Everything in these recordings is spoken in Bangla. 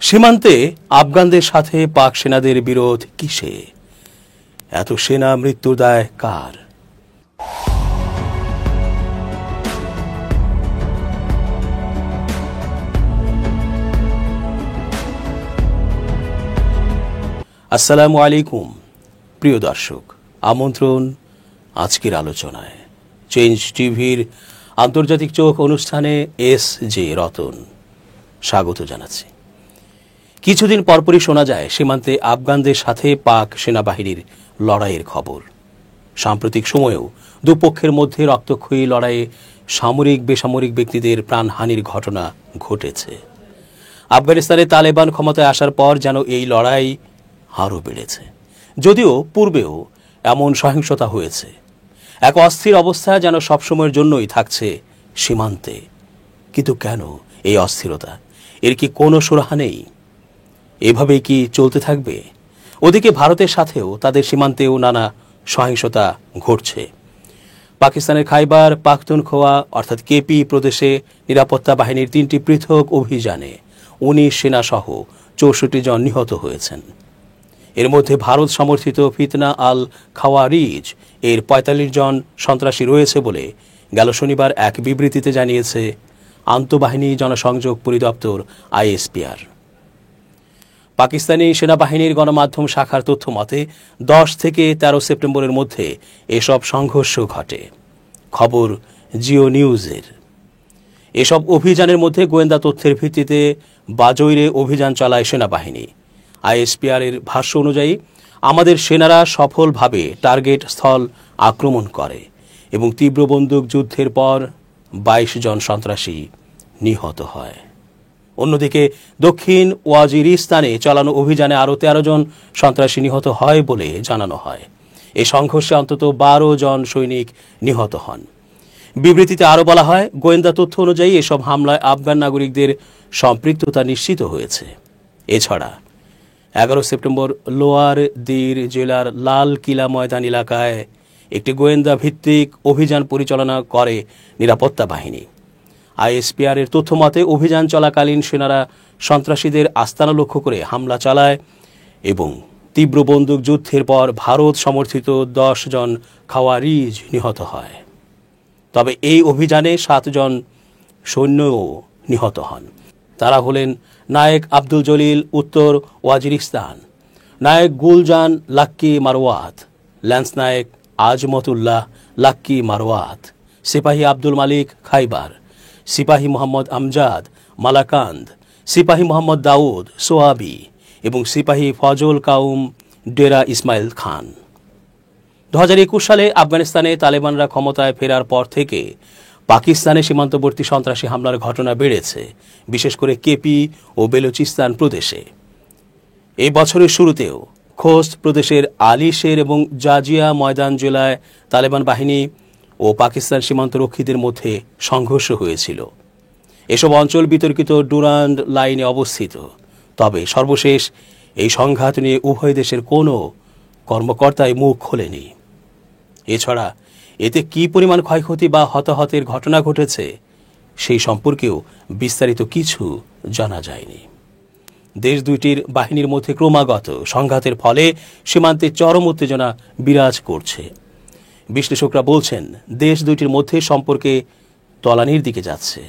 সীমান্তে আফগানদের সাথে পাক সেনাদের বিরোধ কিসে? এত সেনা মৃত্যুর দায় কার? আসসালামু আলাইকুম প্রিয় দর্শক, আমন্ত্রণ আজকের আলোচনায়। চেঞ্জ টিভির আন্তর্জাতিক চোখ অনুষ্ঠানে এস জে রতন স্বাগত জানাচ্ছি। কিছুদিন পরপরই শোনা যায় সীমান্তে আফগানদের সাথে পাক সেনাবাহিনীর লড়াইয়ের খবর। সাম্প্রতিক সময়েও দুপক্ষের মধ্যে রক্তক্ষয়ী লড়াইয়ে সামরিক বেসামরিক ব্যক্তিদের প্রাণহানির ঘটনা ঘটেছে। আফগানিস্তানে তালেবান ক্ষমতায় আসার পর যেন এই লড়াই আরও বেড়েছে, যদিও পূর্বেও এমন সহিংসতা হয়েছে। এক অস্থির অবস্থা যেন সবসময়ের জন্যই থাকছে সীমান্তে। কিন্তু কেন এই অস্থিরতা? এর কি কোনো সুরাহা নেই? এভাবেই কি চলতে থাকবে? ওদিকে ভারতের সাথেও তাদের সীমান্তেও নানা সহিংসতা ঘটছে। পাকিস্তানের খাইবার পাখতুনখোয়া অর্থাৎ কেপি প্রদেশে নিরাপত্তা বাহিনীর 3টি পৃথক অভিযানে 19 সেনাসহ 64 জন নিহত হয়েছেন। এর মধ্যে ভারত সমর্থিত ফিতনা আল খাওয়ারিজ এর 45 জন সন্ত্রাসী রয়েছে বলে গেল শনিবার এক বিবৃতিতে জানিয়েছে আন্তঃবাহিনী জনসংযোগ পরিদপ্তর ISPR। পাকিস্তানি সেনাবাহিনীর গণমাধ্যম শাখার তথ্য মতে 10 থেকে 13 সেপ্টেম্বরের মধ্যে এসব সংঘর্ষ ঘটে। খবর জিও নিউজের। এসব অভিযানের মধ্যে গোয়েন্দা তথ্যের ভিত্তিতে বাজৈরে অভিযান চালায় সেনাবাহিনী। ISPR এর ভাষ্য অনুযায়ী আমাদের সেনারা সফলভাবে টার্গেট স্থল আক্রমণ করে এবং তীব্র বন্দুক যুদ্ধের পর 22 জন সন্ত্রাসী নিহত হয়। অন্যদিকে দক্ষিণ ওয়াজিরিস্তানে চালানো অভিযানে আরও 13 জন সন্ত্রাসী নিহত হয় বলে জানানো হয়। এই সংঘর্ষে অন্তত 12 জন সৈনিক নিহত হন। বিবৃতিতে আরও বলা হয়, গোয়েন্দা তথ্য অনুযায়ী এসব হামলায় আফগান নাগরিকদের সম্পৃক্ততা নিশ্চিত হয়েছে। এছাড়া 11 সেপ্টেম্বর লোয়ার দির জেলার লাল কিলা ময়দান এলাকায় একটি গোয়েন্দা ভিত্তিক অভিযান পরিচালনা করে নিরাপত্তা বাহিনী। ISPR এর তথ্য মতে অভিযান চলাকালীন সেনারা সন্ত্রাসীদের আস্তানা লক্ষ্য করে হামলা চালায় এবং তীব্র বন্দুক যুদ্ধের পর ভারত সমর্থিত 10 জন খাওয়ারিজ নিহত হয়। তবে এই অভিযানে 7 জন সৈন্যও নিহত হন। তারা হলেন নায়েক আব্দুল জলিল উত্তর ওয়াজিরিস্তান, নায়েক গুলজান লাক্কি মারওয়াত, ল্যান্স নায়েক আজমতুল্লাহ লাক্কি মারওয়াত, সিপাহী আব্দুল মালিক খাইবার, সিপাহী মোহাম্মদ আমজাদ মালাকান্দ, সিপাহী মোহাম্মদ দাউদ সোয়াবি এবং সিপাহী ফজল কাউম ডেরা ইসমাইল খান। 2021 সালে আফগানিস্তানে তালেবানরা ক্ষমতায় ফেরার পর থেকে পাকিস্তানে সীমান্তবর্তী সন্ত্রাসী হামলার ঘটনা বেড়েছে, বিশেষ করে কেপি ও বেলুচিস্তান প্রদেশে। এই বছরের শুরুতেও খোস্ত প্রদেশের আলিশের এবং জাজিয়া ময়দান জেলায় তালেবান বাহিনী ও পাকিস্তান সীমান্তরক্ষীদের মধ্যে সংঘর্ষ হয়েছিল। এসব অঞ্চল বিতর্কিত ডুরান্ড লাইনে অবস্থিত। তবে সর্বশেষ এই সংঘাত নিয়ে উভয় দেশের কোনো কর্মকর্তাই মুখ খোলেনি। এছাড়া এতে কী পরিমাণ ক্ষয়ক্ষতি বা হতাহতের ঘটনা ঘটেছে সেই সম্পর্কেও বিস্তারিত কিছু জানা যায়নি। দেশ দুইটির বাহিনীর মধ্যে ক্রমাগত সংঘাতের ফলে সীমান্তে চরম উত্তেজনা বিরাজ করছে। বিশ্লেষকরা বলছেন দেশ দুইটির মধ্যে সম্পর্কে তলানির দিকে যাচ্ছে।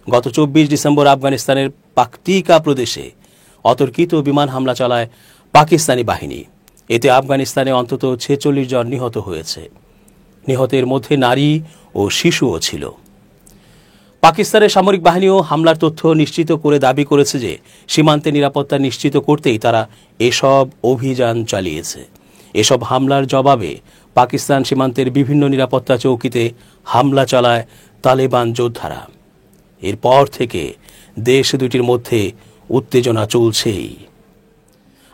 গত 24 ডিসেম্বর আফগানিস্তানের পাকতিকা প্রদেশে অতর্কিত বিমান হামলা চালায় পাকিস্তানি বাহিনী। এতে আফগানিস্তানে অন্তত 46 জন নিহত হয়েছে। নিহতের মধ্যে নারী ও শিশুও ছিল। পাকিস্তানের সামরিক বাহিনীও হামলার তথ্য নিশ্চিত করে দাবি করেছে যে সীমান্তে নিরাপত্তা নিশ্চিত করতেই তারা এসব অভিযান চালিয়েছে। এসব হামলার জবাবে পাকিস্তান সীমান্তের বিভিন্ন নিরাপত্তা চৌকিতে হামলা চালায় তালেবান যোদ্ধারা। এরপর থেকে দেশ দুটির মধ্যে উত্তেজনা চলছেই।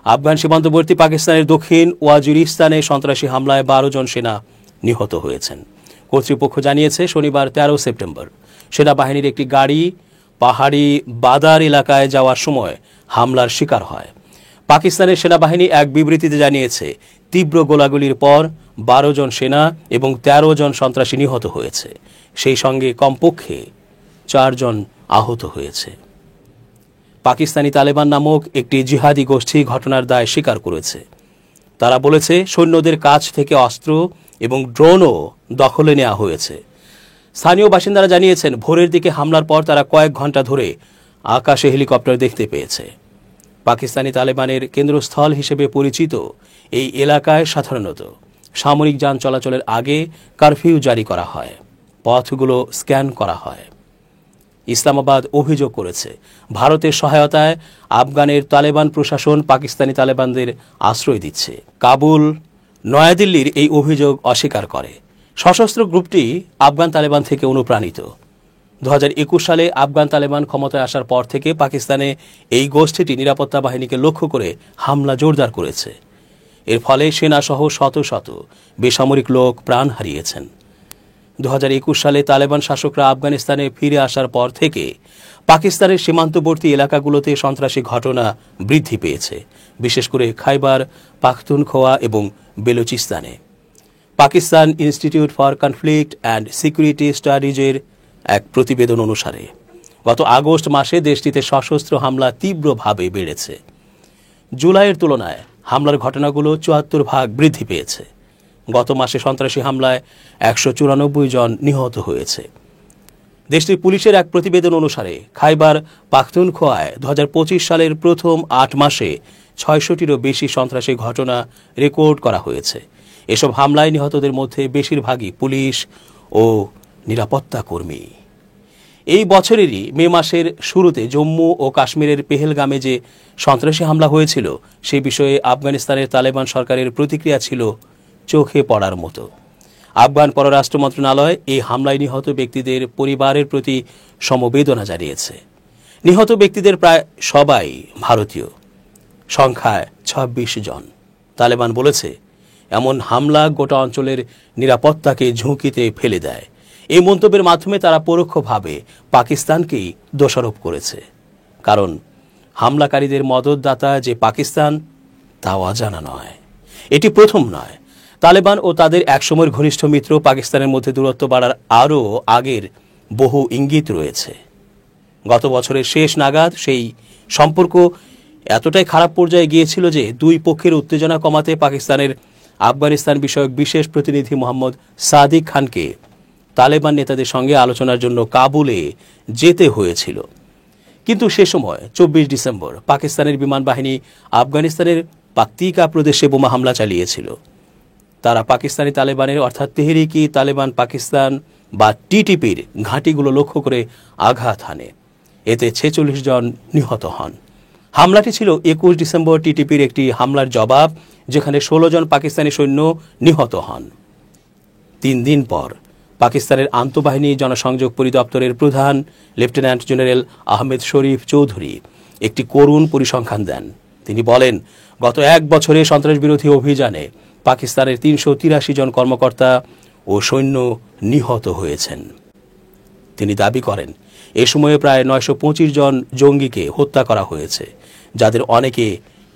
আফগান সীমান্তবর্তী পাকিস্তানের দক্ষিণ ওয়াজিরিস্তানে সন্ত্রাসী হামলায় 12 জন সেনা নিহত হয়েছেন। কর্তৃপক্ষ জানিয়েছে শনিবার 13 সেপ্টেম্বর সেনাবাহিনীর একটি গাড়ি পাহাড়ি বাদার এলাকায় যাওয়ার সময় হামলার শিকার হয়। পাকিস্তানের সেনাবাহিনী এক বিবৃতিতে জানিয়েছে তীব্র গোলাগুলির পর 12 জন সেনা এবং 13 জন সন্ত্রাসী নিহত হয়েছে। সেই সঙ্গে কমপক্ষে 4 জন আহত হয়েছে। পাকিস্তানি তালেবান নামক একটি জিহাদি গোষ্ঠী ঘটনার দায় স্বীকার করেছে। তারা বলেছে সৈন্যদের কাছ থেকে অস্ত্র এবং ড্রোনও দখলে নেওয়া হয়েছে। স্থানীয় বাসিন্দারা জানিয়েছেন, ভোরের দিকে হামলার পর তারা কয়েক ঘন্টা ধরে আকাশে হেলিকপ্টার দেখতে পেয়েছে। পাকিস্তানি তালেবানের কেন্দ্রস্থল হিসেবে পরিচিত এই এলাকায় সাধারণত সামরিক যান চলাচলের আগে কারফিউ জারি করা হয়, পথগুলো স্ক্যান করা হয়। ইসলামাবাদ অভিযোগ করেছে, ভারতের সহায়তায় আফগানের তালেবান প্রশাসন পাকিস্তানি তালেবানদের আশ্রয় দিচ্ছে। কাবুল নয়াদিল্লির এই অভিযোগ অস্বীকার করে। সশস্ত্র গ্রুপটি আফগান তালেবান থেকে অনুপ্রাণিত। 2021 সালে আফগান তালেবান ক্ষমতায় আসার পর থেকে পাকিস্তানে এই গোষ্ঠীটি নিরাপত্তা বাহিনীকে লক্ষ্য করে হামলা জোরদার করেছে। এর ফলে সেনাসহ শত শত বেসামরিক লোক প্রাণ হারিয়েছেন। 2021 সালে তালেবান শাসকরা আফগানিস্তানে ফিরে আসার পর থেকে পাকিস্তানের সীমান্তবর্তী এলাকাগুলোতে সন্ত্রাসী ঘটনা বৃদ্ধি পেয়েছে, বিশেষ করে খাইবার পাখতুনখোয়া এবং বেলুচিস্তানে। Pakistan institute for conflict and security স্টাডিজের এক প্রতিবেদন অনুসারে গত আগস্ট মাসে দেশটিতে সশস্ত্র হামলা তীব্রভাবে বেড়েছে। জুলাইয়ের তুলনায় হামলার ঘটনাগুলো 74 ভাগ বৃদ্ধি পেয়েছে। গত মাসে সন্ত্রাসী হামলায় 194 জন নিহত হয়েছে। দেশটির পুলিশের এক প্রতিবেদন অনুসারে খাইবার পাখতুনখোয়ায় 2025 সালের প্রথম 8 মাসে 600টিরও বেশি সন্ত্রাসী ঘটনা রেকর্ড করা হয়েছে। এসব হামলায় নিহতদের মধ্যে বেশিরভাগই পুলিশ ও নিরাপত্তা কর্মী। এই বছরেরই মে মাসের শুরুতে জম্মু ও কাশ্মীরের পেহেলগামে যে সন্ত্রাসী হামলা হয়েছিল, সেই বিষয়ে আফগানিস্তানের তালেবান সরকারের প্রতিক্রিয়া ছিল চোখে পড়ার মতো। আফগান পররাষ্ট্র মন্ত্রণালয় এই হামলায় নিহত ব্যক্তিদের পরিবারের প্রতি সমবেদনা জানিয়েছে। নিহত ব্যক্তিদের প্রায় সবাই ভারতীয়, সংখ্যায় 26 জন। তালেবান বলেছে, এমন হামলা গোটা অঞ্চলের নিরাপত্তাকে ঝুঁকিতে ফেলে দেয়। এই মন্তব্যের মাধ্যমে তারা পরোক্ষভাবে পাকিস্তানকেই দোষারোপ করেছে, কারণ হামলাকারীদের মদতদাতা যে পাকিস্তান তা অজানা নয়। এটি প্রথম নয়। তালেবান ও তাদের একসময়ের ঘনিষ্ঠ মিত্র পাকিস্তানের মধ্যে দূরত্ব বাড়ার আরও আগের বহু ইঙ্গিত রয়েছে। গত বছরের শেষ নাগাদ সেই সম্পর্ক এতটাই খারাপ পর্যায়ে গিয়েছিল যে দুই পক্ষের উত্তেজনা কমাতে পাকিস্তানের আফগানিস্তান বিষয়ক বিশেষ প্রতিনিধি মোহাম্মদ সাদিক খানকে তালেবান নেতাদের সঙ্গে আলোচনার জন্য কাবুলে যেতে হয়েছিল। কিন্তু সে সময় 24 ডিসেম্বর পাকিস্তানের বিমান বাহিনী আফগানিস্তানের পাকতিকা প্রদেশে বোমা হামলা চালিয়েছিল। তারা পাকিস্তানি তালেবানের অর্থাৎ তেহরিকি তালেবান পাকিস্তান বা টিটিপির ঘাঁটিগুলো লক্ষ্য করে আঘাত হানে। এতে 46 জন নিহত হন। হামলাটি ছিল 21 ডিসেম্বর টিটিপির একটি হামলার জবাব, যেখানে 16 জন পাকিস্তানি সৈন্য নিহত হন। 3 দিন পর পাকিস্তানের আন্তঃবাহিনী জনসংযোগ পরিদপ্তরের প্রধান লেফটেন্যান্ট জেনারেল আহমেদ শরীফ চৌধুরী একটি করুণ পরিসংখ্যান দেন। তিনি বলেন, গত 1 বছরে সন্ত্রাস বিরোধী অভিযানে পাকিস্তানের 383 জন কর্মকর্তা ও সৈন্য নিহত হয়েছেন। তিনি দাবি করেন, এ সময়ে প্রায় 925 জন জঙ্গিকে হত্যা করা হয়েছে, যাদের অনেকে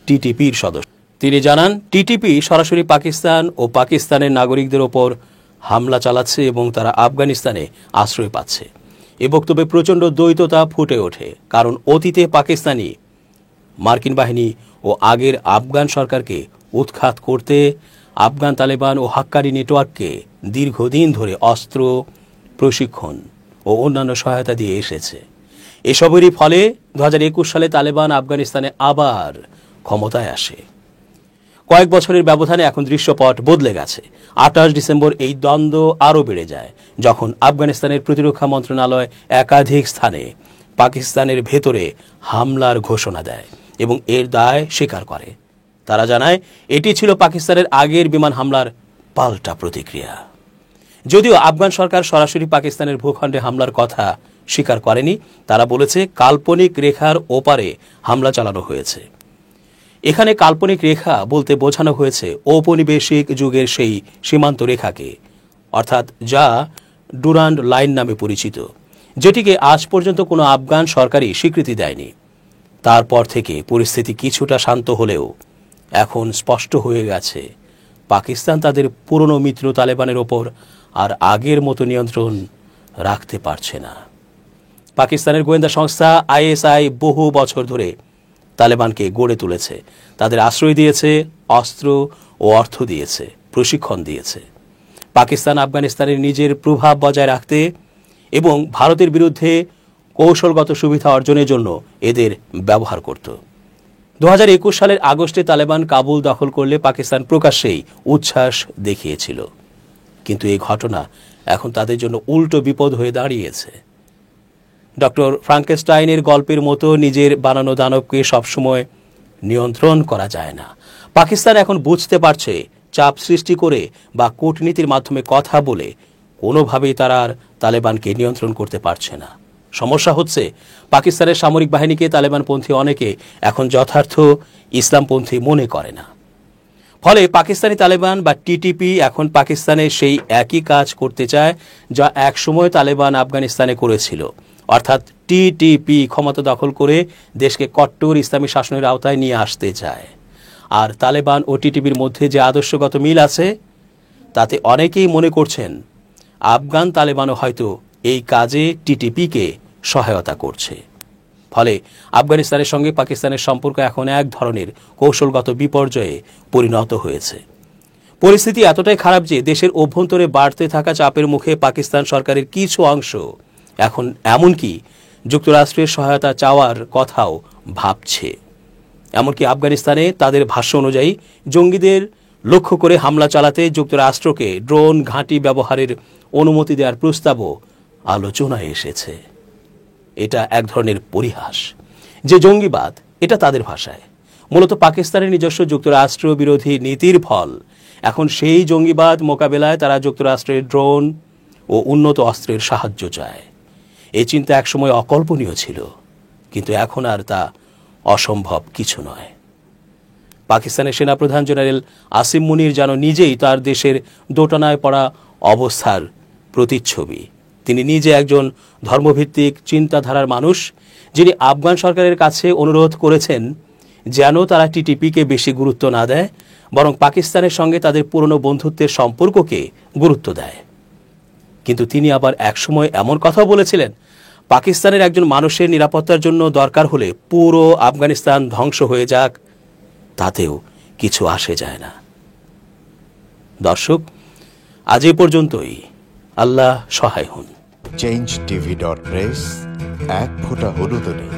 টিটিপির সদস্য। তিনি জানান, টিটিপি সরাসরি পাকিস্তান ও পাকিস্তানের নাগরিকদের ওপর হামলা চালাচ্ছে এবং তারা আফগানিস্তানে আশ্রয় পাচ্ছে। এ বক্তব্যে প্রচণ্ড দ্বৈততা ফুটে ওঠে, কারণ অতীতে পাকিস্তানি মার্কিন বাহিনী ও আগের আফগান সরকারকে উৎখাত করতে আফগান তালেবান ও হাক্কানি নেটওয়ার্ককে দীর্ঘদিন ধরে অস্ত্র, প্রশিক্ষণ ও অন্যান্য সহায়তা দিয়ে এসেছে। এসবেরই ফলে 2021 সালে তালেবান আফগানিস্তানে আবার ক্ষমতায় আসে। কয়েক বছরের ব্যবধানে এখন দৃশ্যপট বদলে গেছে। 28 ডিসেম্বর এই দ্বন্দ্ব আরও বেড়ে যায়, যখন আফগানিস্তানের প্রতিরক্ষা মন্ত্রণালয় একাধিক স্থানে পাকিস্তানের ভেতরে হামলার ঘোষণা দেয় এবং এর দায় স্বীকার করে। তারা জানায়, এটি ছিল পাকিস্তানের আগের বিমান হামলার পাল্টা প্রতিক্রিয়া। যদিও আফগান সরকার সরাসরি পাকিস্তানের ভূখণ্ডে হামলার কথা স্বীকার করেনি, তারা বলেছে কাল্পনিক রেখার ওপারে হামলা চালানো হয়েছে। এখানে কাল্পনিক রেখা বলতে বোঝানো হয়েছে ঔপনিবেশিক যুগের সেই সীমান্ত রেখাকে, অর্থাৎ যা ডুরান্ড লাইন নামে পরিচিত, যেটিকে আজ পর্যন্ত কোনো আফগান সরকারই স্বীকৃতি দেয়নি। তারপর থেকে পরিস্থিতি কিছুটা শান্ত হলেও এখন স্পষ্ট হয়ে গেছে, পাকিস্তান তাদের পুরনো মিত্র তালেবানের ওপর আর আগের মতো নিয়ন্ত্রণ রাখতে পারছে না। পাকিস্তানের গোয়েন্দা সংস্থা আইএসআই বহু বছর ধরে তালেবানকে গড়ে তুলেছে, তাদের আশ্রয় দিয়েছে, অস্ত্র ও অর্থ দিয়েছে, প্রশিক্ষণ দিয়েছে। পাকিস্তান আফগানিস্তানের নিজের প্রভাব বজায় রাখতে এবং ভারতের বিরুদ্ধে কৌশলগত সুবিধা অর্জনের জন্য এদের ব্যবহার করত। 2021 সালের আগস্টে তালেবান কাবুল দখল করলে পাকিস্তান প্রকাশ্যেই উচ্ছ্বাস দেখিয়েছিল, কিন্তু এই ঘটনা এখন তাদের জন্য উল্টো বিপদ হয়ে দাঁড়িয়েছে। ডক্টর ফ্রাঙ্কেনস্টাইনের গল্পের মতো নিজের বানানো দানবকে সবসময় নিয়ন্ত্রণ করা যায় না। পাকিস্তান এখন বুঝতে পারছে চাপ সৃষ্টি করে বা কূটনীতির মাধ্যমে কথা বলে কোনোভাবেই তারা আর তালেবানকে নিয়ন্ত্রণ করতে পারছে না। সমস্যা হচ্ছে পাকিস্তানের সামরিক বাহিনীকে তালেবানপন্থী অনেকে এখন যথার্থ ইসলামপন্থী মনে করে না। ফলে পাকিস্তানি তালেবান বা টিটিপি এখন পাকিস্তানে সেই একই কাজ করতে চায় যা একসময় তালেবান আফগানিস্তানে করেছিল, অর্থাৎ টিটিপি ক্ষমতা দখল করে দেশকে কট্টর ইসলামী শাসনের আওতায় নিয়ে আসতে চায়। আর তালেবান ও টিটিপির মধ্যে যে আদর্শগত মিল আছে তাতে অনেকেই মনে করছেন আফগান তালেবানও হয়তো এই কাজে টিটিপিকে সহায়তা করছে। ফলে আফগানিস্তানের সঙ্গে পাকিস্তানের সম্পর্ক এখন এক ধরনের কৌশলগত বিপর্যয়ে পরিণত হয়েছে। পরিস্থিতি এতটাই খারাপ যে দেশের অভ্যন্তরে বাড়তে থাকা চাপের মুখে পাকিস্তান সরকারের কিছু অংশ এখন এমনকি যুক্তরাষ্ট্রের সহায়তা চাওয়ার কথাও ভাবছে। এমনকি আফগানিস্তানে তাদের ভাষ্য অনুযায়ী জঙ্গিদের লক্ষ্য করে হামলা চালাতে যুক্তরাষ্ট্রকে ড্রোন ঘাঁটি ব্যবহারের অনুমতি দেওয়ার প্রস্তাবও আলোচনায় এসেছে। এটা এক ধরনের পরিহাস যে জঙ্গিবাদ, এটা তাদের ভাষায় মূলত পাকিস্তানের নিজস্ব যুক্তরাষ্ট্র বিরোধী নীতির ফল। এখন সেই জঙ্গিবাদ মোকাবেলায় তারা যুক্তরাষ্ট্রের ড্রোন ও উন্নত অস্ত্রের সাহায্য চায়। এই চিন্তা একসময় অকল্পনীয় ছিল, কিন্তু এখন আর তা অসম্ভব কিছু নয়। পাকিস্তানের সেনাপ্রধান জেনারেল আসিম মুনির যেন নিজেই তার দেশের দোটানায় পড়া অবস্থার প্রতিচ্ছবি। তিনি নিজে একজন ধর্মভিত্তিক চিন্তাধারার মানুষ, যিনি আফগান সরকারের কাছে অনুরোধ করেছেন যেন তারা টিটিপিকে বেশি গুরুত্ব না দেয়, বরং পাকিস্তানের সঙ্গে তাদের পুরনো বন্ধুত্বের সম্পর্ককে গুরুত্ব দেয়। কিন্তু তিনি আবার একসময় এমন কথাও বলেছিলেন, পাকিস্তানের একজন মানুষের নিরাপত্তার জন্য দরকার হলে পুরো আফগানিস্তান ধ্বংস হয়ে যাক, তাতেও কিছু আসে যায় না। দর্শক, আজ এ পর্যন্তই। আল্লাহ সহায় হন। changeTV.press, এক ফোঁটা হলুদ নেই।